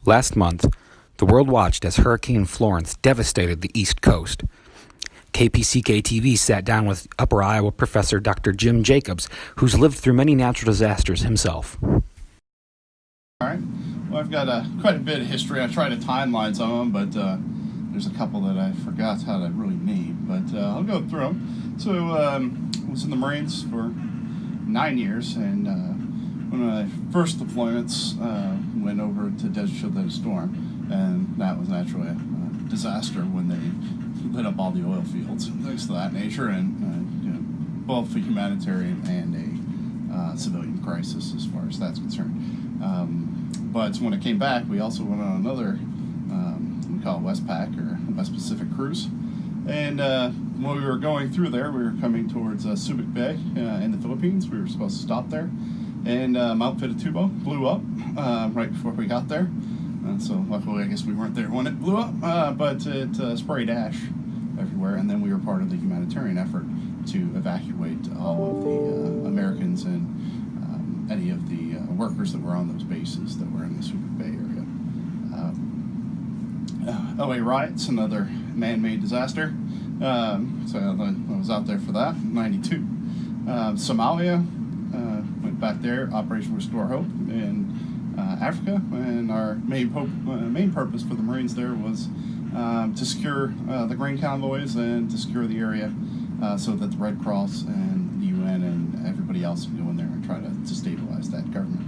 Last month, the world watched as Hurricane Florence devastated the East Coast. KPCK-TV sat down with Upper Iowa professor Dr. Jim Jacobs, who's lived through many natural disasters himself. All right. Well, I've got quite a bit of history. I tried to timeline some of them, but there's a couple that I forgot how to really name. But I'll go through them. So I was in the Marines for 9 years, and one of my first deployments went over to Desert Shield Desert Storm, and that was naturally a disaster when they lit up all the oil fields and things of that nature, and both a humanitarian and a civilian crisis as far as that's concerned. But when it came back, we also went on another, we call it Westpac or West Pacific cruise. And when we were going through there, we were coming towards Subic Bay in the Philippines. We were supposed to stop there. And Mount Pinatubo blew up right before we got there. So luckily, I guess we weren't there when it blew up, but it sprayed ash everywhere. And then we were part of the humanitarian effort to evacuate all of the Americans and any of the workers that were on those bases that were in the Subic Bay area. LA riots, another man-made disaster. So I was out there for that in '92. Somalia, went back there, Operation Restore Hope in Africa, and our main purpose for the Marines there was to secure the grain convoys and to secure the area so that the Red Cross and the UN and everybody else can go in there and try to stabilize that government.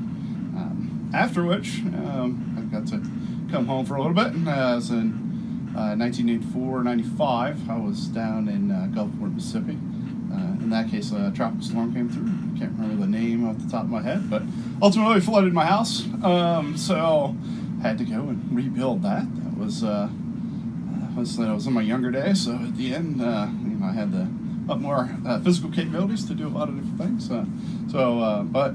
After which, I got to come home for a little bit, and I was in 1984-95, I was down in Gulfport, Mississippi. In that case, a tropical storm came through. I can't remember the name off the top of my head, but ultimately flooded my house. So I had to go and rebuild that. That was in my younger days. So at the end, I had the more physical capabilities to do a lot of different things. But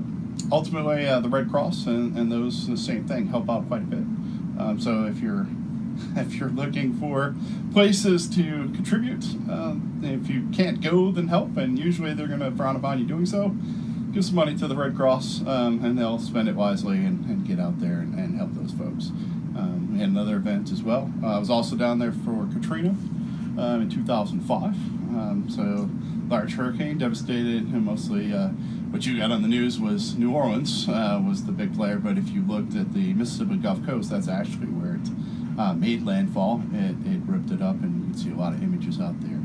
ultimately, the Red Cross and those, the same thing, help out quite a bit. So if you're looking for places to contribute, if you can't go, then help, and usually they're going to frown upon you doing so. Give some money to the Red Cross, and they'll spend it wisely and get out there and help those folks. We had another event as well. I was also down there for Katrina in 2005. So large hurricane devastated, and mostly what you got on the news was New Orleans was the big player, but if you looked at the Mississippi Gulf Coast, that's actually where it made landfall. It ripped it up, and you can see a lot of images out there.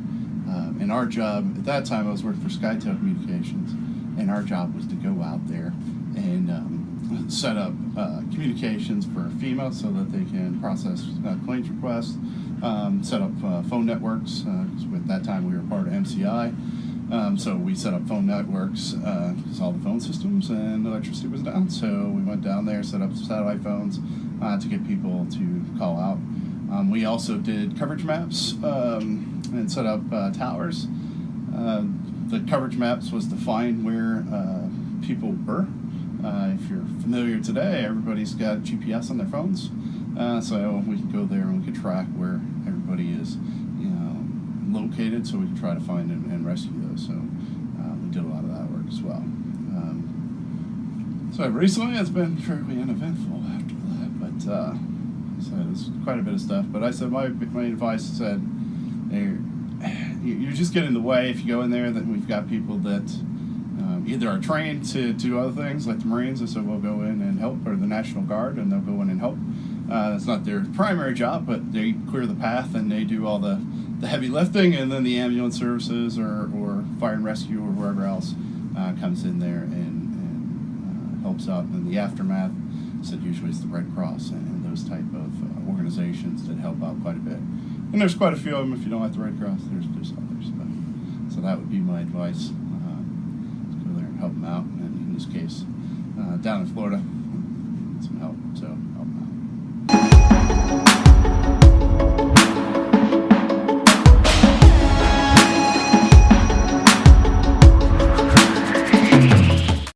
And our job, at that time I was working for SkyTel Communications, and our job was to go out there and set up communications for FEMA so that they can process claims requests, set up phone networks, because at that time we were part of MCI. So we set up phone networks because all the phone systems and electricity was down. So we went down there, set up satellite phones to get people to call out. We also did coverage maps and set up towers. The coverage maps was to find where people were. If you're familiar today, everybody's got GPS on their phones. So we can go there and we can track where everybody is located, so we can try to find and rescue those. So we did a lot of that work as well. So recently it's been fairly uneventful after that, but so it's quite a bit of stuff. But I said my advice said, you just get in the way if you go in there. That we've got people that either are trained to do other things, like the Marines, and so we'll go in and help, or the National Guard, and they'll go in and help. It's not their primary job, but they clear the path and they do all the heavy lifting, and then the ambulance services or fire and rescue or whoever else comes in there and helps out. And the aftermath, so usually it's the Red Cross and those type of organizations that help out quite a bit. And there's quite a few of them. If you don't like the Red Cross, there's others. So that would be my advice. Go there and help them out. And in this case, down in Florida, need some help. So help them out.